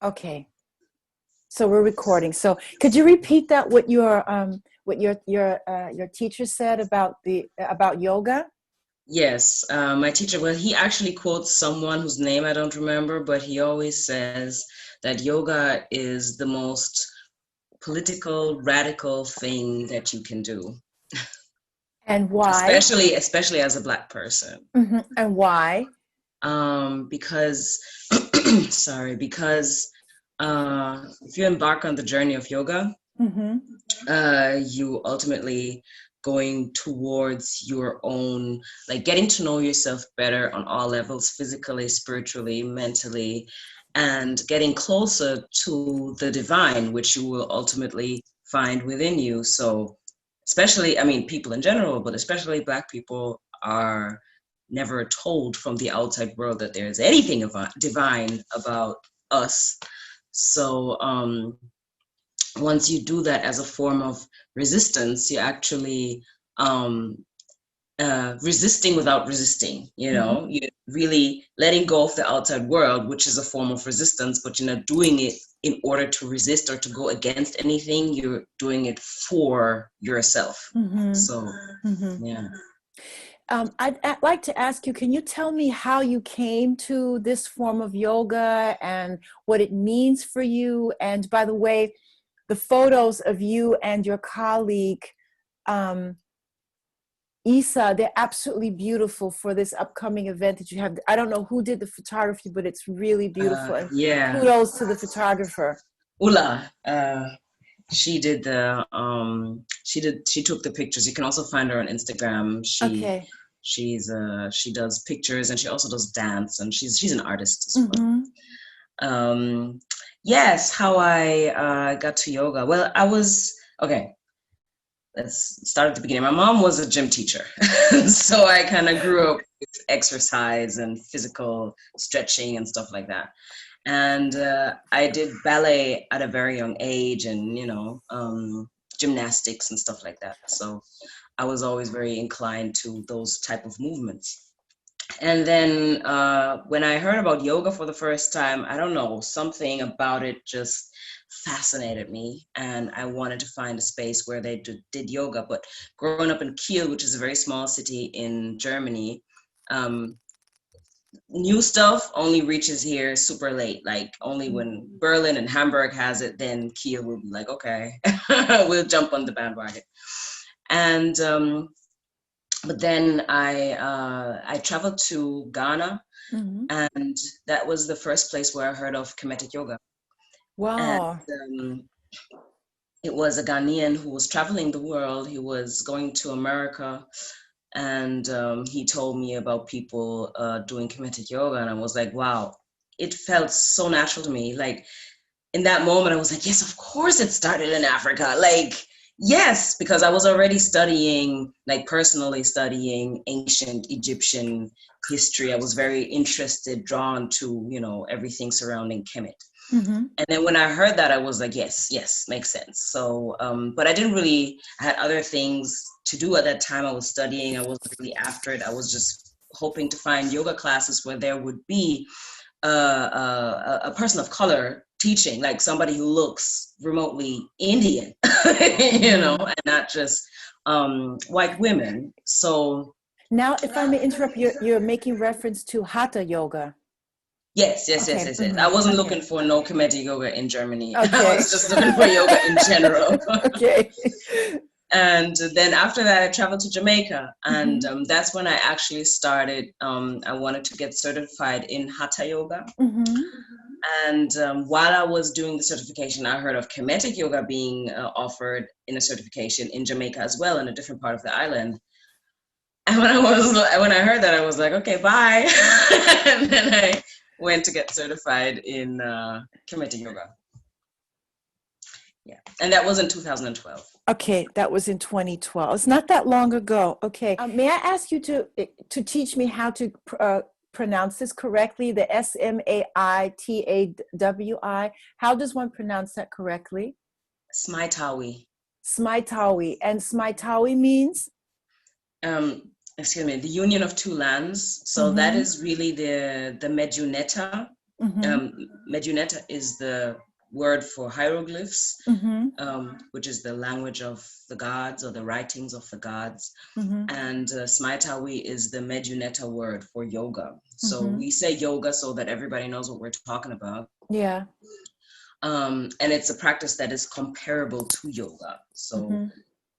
Okay. So we're recording. So could you repeat that what your teacher said about yoga? Yes, my teacher, well, he actually quotes someone whose name I don't remember, but he always says that yoga is the most political, radical thing that you can do, And why? especially as a Black person. And why? Because, sorry, because if you embark on the journey of yoga, Hmm. you ultimately going towards your own, like getting to know yourself better on all levels, physically, spiritually, mentally, and getting closer to the divine, which you will ultimately find within you. So, especially, I mean, people in general, but especially Black people are never told from the outside world that there's anything divine about us. So, once you do that as a form of resistance, you actually um, resisting without resisting. You Hmm. know, you're really letting go of the outside world, which is a form of resistance, but you're not doing it in order to resist or to go against anything. You're doing it for yourself. Hmm. So, Hmm. yeah. I'd like to ask you, can you tell me how you came to this form of yoga and what it means for you? And by the way, the photos of you and your colleague, um, Isa, they're absolutely beautiful for this upcoming event that you have. I don't know who did the photography, but it's really beautiful. And Yeah. kudos to the photographer. Ula, she took the pictures. You can also find her on Instagram. Okay. She does pictures and she also does dance, and she's an artist as well. Mm-hmm. Yes, how I got to yoga. Well, I was okay. Let's start at the beginning. My mom was a gym teacher, so I kind of grew up with exercise and physical stretching and stuff like that. And I did ballet at a very young age, and gymnastics and stuff like that. So I was always very inclined to those type of movements. And then when I heard about yoga for the first time, I don't know, something about it just fascinated me. And I wanted to find a space where they did yoga. But growing up in Kiel, which is a very small city in Germany, um, new stuff only reaches here super late. Like only when Berlin and Hamburg has it, then Kiel will be like, okay, we'll jump on the bandwagon. And but then I traveled to Ghana, Mm-hmm. and that was the first place where I heard of Kemetic yoga. And Wow. um, it was a Ghanaian who was traveling the world. He was going to America, and he told me about people doing Kemetic yoga, and I was like, wow, it felt so natural to me. Like in that moment, I was like, yes, of course it started in Africa. Like, yes, because I was already studying, like personally studying ancient Egyptian history. I was very interested, drawn to, everything surrounding Kemet. Mm-hmm. And then when I heard that, I was like, yes, yes, makes sense. So, but I didn't really, I had other things to do at that time. I was studying, I wasn't really after it. I was just hoping to find yoga classes where there would be a person of color teaching, like somebody who looks remotely Indian, Mm-hmm. and not just white women. So Now, if I may interrupt, you're making reference to Hatha yoga. yes, yes, yes, Okay. yes, yes. Mm-hmm. I wasn't Okay. looking for no Kemetic yoga in Germany. I Okay. was just looking for yoga in general. Okay. And then after that, I traveled to Jamaica, and Mm-hmm. that's when I actually started. I wanted to get certified in Hatha yoga. Mm-hmm. And while I was doing the certification, I heard of Kemetic yoga being offered in a certification in Jamaica as well, in a different part of the island. And when I heard that, I was like, okay, bye. And then I went to get certified in Kemetic yoga. Yeah, and that was in 2012. Okay, that was in 2012. It's not that long ago. Okay. May I ask you to teach me how to pronounce this correctly? The Smaitawi. How does one pronounce that correctly? Smaitawi. Smaitawi. And Smaitawi means? Excuse me, the union of two lands. So that Mm-hmm. is really the Meduneta. Mm-hmm. Meduneta is the word for hieroglyphs, Mm-hmm. which is the language of the gods or the writings of the gods. Mm-hmm. And Smaitawi is the Meduneta word for yoga. So Mm-hmm. we say yoga so that everybody knows what we're talking about. Yeah. And it's a practice that is comparable to yoga. So, Mm-hmm.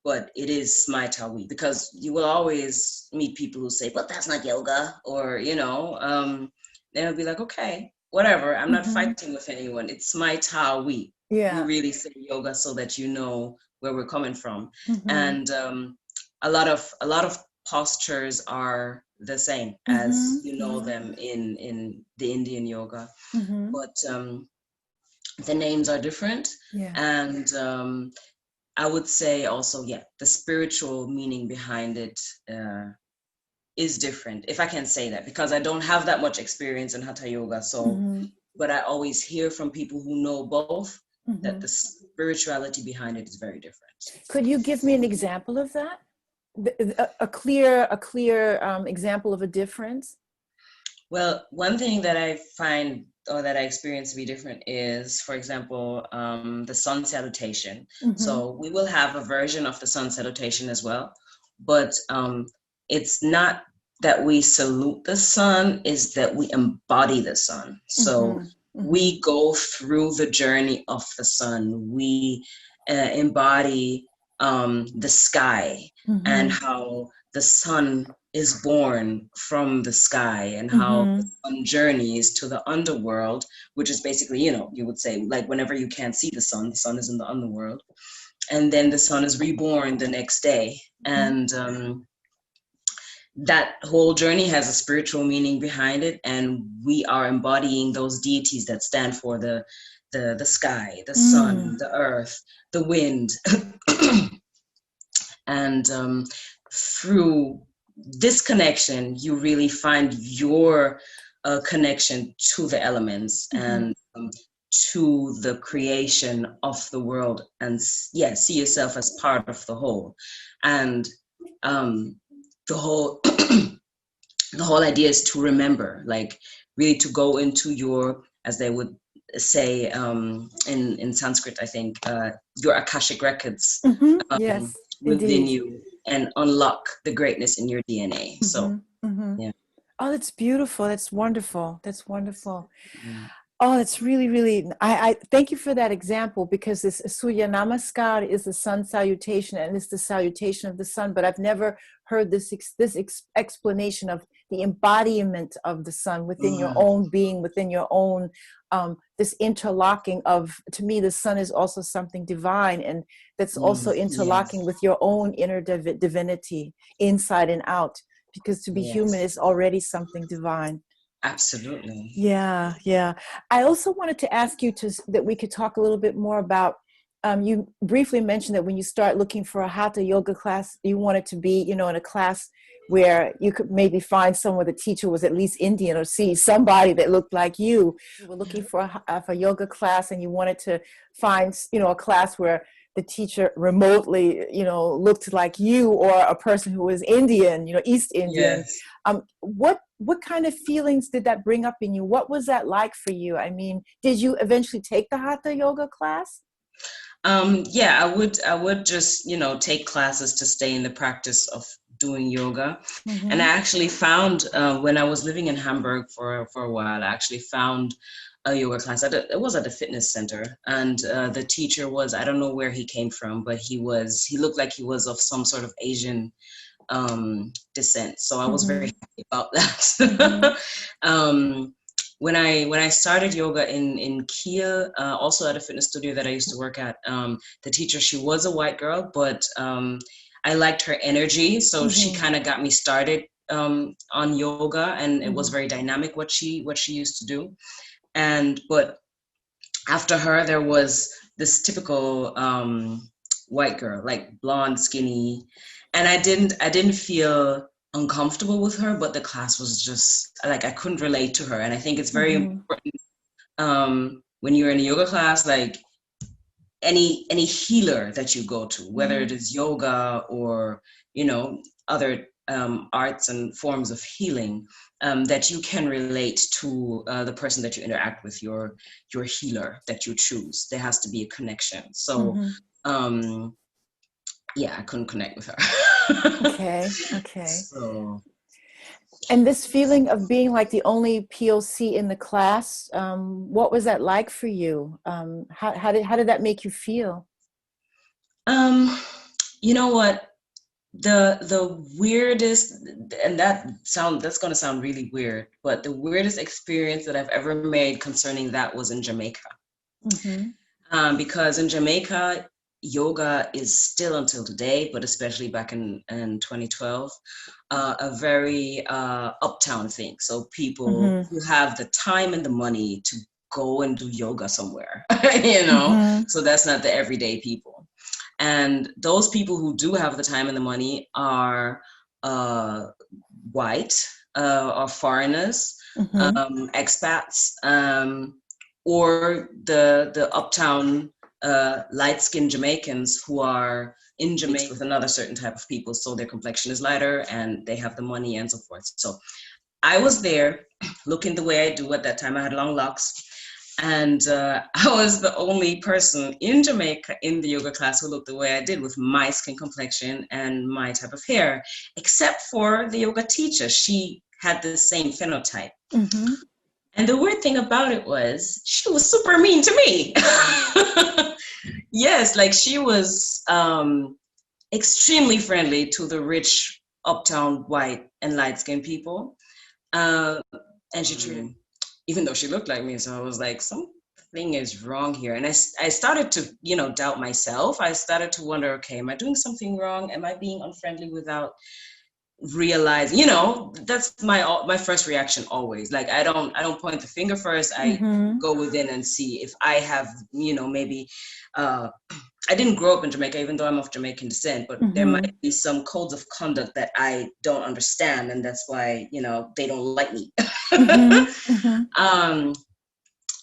but it is Smaitawi, because you will always meet people who say, but that's not yoga, or, they'll be like, okay, whatever, I'm not Mm-hmm. fighting with anyone. It's Smaitawi. We Yeah. really say yoga so that you know where we're coming from. Mm-hmm. And a lot of postures are the same Mm-hmm. as you know them in the Indian yoga, Mm-hmm. but the names are different. Yeah. And I would say also, yeah, the spiritual meaning behind it is different, if I can say that, because I don't have that much experience in Hatha Yoga. So, Mm-hmm. but I always hear from people who know both that Mm-hmm. the spirituality behind it is very different. Could you give me an example of that? A clear example of a difference? Well, one thing that I find or that I experience to be different is, for example, the sun salutation. Mm-hmm. So we will have a version of the sun salutation as well, but it's not that we salute the sun, is that we embody the sun. So Mm-hmm. Mm-hmm. we go through the journey of the sun. We embody the sky and Mm-hmm. how the sun is born from the sky, and how the Mm-hmm. sun journeys to the underworld, which is basically, you would say, like, whenever you can't see the sun is in the underworld, and then the sun is reborn the next day. And that whole journey has a spiritual meaning behind it, and we are embodying those deities that stand for the sky, the sun, Mm. the earth, the wind. And through this connection, you really find your connection to the elements, Mm-hmm. and to the creation of the world, and yeah, see yourself as part of the whole. And um, the whole the whole idea is to remember, like, really to go into your, as they would say, in Sanskrit, I think, your Akashic records, Mm-hmm. um, Yes, within indeed. you, and unlock the greatness in your DNA. So, Mm-hmm. Mm-hmm. yeah. Oh, that's beautiful. That's wonderful. That's wonderful. Yeah. Oh, it's really, really. I thank you for that example, because this Surya Namaskar is the sun salutation, and it's the salutation of the sun. But I've never heard this explanation of the embodiment of the sun within your Mm, own being, within your own this interlocking of. To me, the sun is also something divine, and that's also yes, interlocking with your own inner divinity, inside and out. Because to be human yes, is already something divine. absolutely. Yeah, yeah. I also wanted to ask you that we could talk a little bit more about. You briefly mentioned that when you start looking for a hatha yoga class, you want it to be, in a class where you could maybe find someone, the teacher was at least Indian, or see somebody that looked like you. You were looking for a yoga class, and you wanted to find, a class where the teacher remotely, looked like you, or a person who was Indian, East Indian. Yes. What kind of feelings did that bring up in you? What was that like for you? I mean, did you eventually take the hatha yoga class? Yeah, I would just, take classes to stay in the practice of doing yoga. And I Mm-hmm. actually found, when I was living in Hamburg for a while, I actually found a yoga class. It was at a fitness center, and the teacher was, I don't know where he came from, but he looked like he was of some sort of Asian descent. So I was very Mm-hmm. happy about Mm-hmm. that. um, when I started yoga in Kiel, also at a fitness studio that I used to work at, the teacher, she was a white girl, but I liked her energy, so she Mm-hmm. kind of got me started on yoga, and it was Mm-hmm. very dynamic what she used to do. And but after her, there was this typical white girl, like blonde, skinny, and I didn't feel uncomfortable with her, but the class was just like I couldn't relate to her. And I think it's very Mm-hmm. important, when you're in a yoga class, like any healer that you go to, whether Mm-hmm. it is yoga or, other arts and forms of healing, that you can relate to the person that you interact with, your healer that you choose. There has to be a connection. So yeah, I couldn't connect with her. Okay. Okay. So And this feeling of being like the only POC in the class, what was that like for you? How did that make you feel? um you know what, the weirdest, and that's going to sound really weird, but the weirdest experience that I've ever made concerning that was in Jamaica. Mm-hmm. Because in Jamaica, yoga is still, until today, but especially back in 2012, a very uptown thing. So people Mm-hmm. who have the time and the money to go and do yoga somewhere, you know, Mm-hmm. so that's not the everyday people. And those people who do have the time and the money are uh, white, or foreigners, Mm-hmm. expats, or the uptown light-skinned Jamaicans who are in Jamaica with another certain type of people, so their complexion is lighter and they have the money and so forth. So I was there looking the way I do. At that time I had long locks, and I was the only person in Jamaica in the yoga class who looked the way I did, with my skin complexion and my type of hair, except for the yoga teacher. She had the same phenotype. Mm-hmm. And the weird thing about it was she was super mean to me. Yes, like she was extremely friendly to the rich uptown white and light skinned people. Uh, and she treated, even though she looked like me. So I was like, something is wrong here. And I started to, doubt myself. I started to wonder, okay, am I doing something wrong? Am I being unfriendly without realizing? That's my first reaction always. Like, I don't point the finger first. I Mm-hmm. go within and see if I have, maybe, uh, I didn't grow up in Jamaica, even though I'm of Jamaican descent, but there Mm-hmm. might be some codes of conduct that I don't understand, and that's why, they don't like me. Mm-hmm. Mm-hmm. um,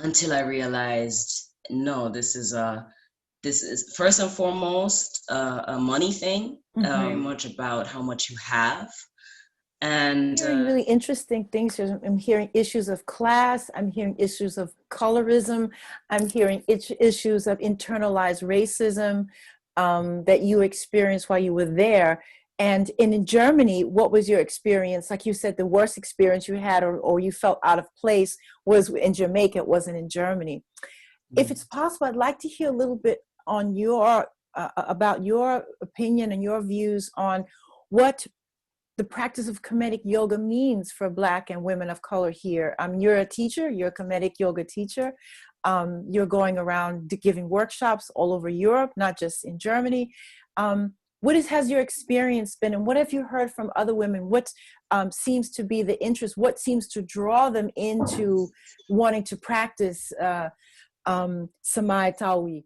until I realized, no, this is first and foremost a money thing, very Mm-hmm. much about how much you have, and Hearing really interesting things here. I'm hearing issues of class. I'm hearing issues of colorism. I'm hearing issues of internalized racism that you experienced while you were there. And in Germany, what was your experience? Like you said, the worst experience you had, or you felt out of place, was in Jamaica. It wasn't in Germany. If it's possible, I'd like to hear a little bit on your about your opinion and your views on what the practice of Kemetic yoga means for Black and women of color here. You're a teacher, you're a Kemetic yoga teacher. You're going around giving workshops all over Europe, not just in Germany. Has your experience been, and what have you heard from other women? What seems to be the interest? What seems to draw them into wanting to practice Samai Tawi?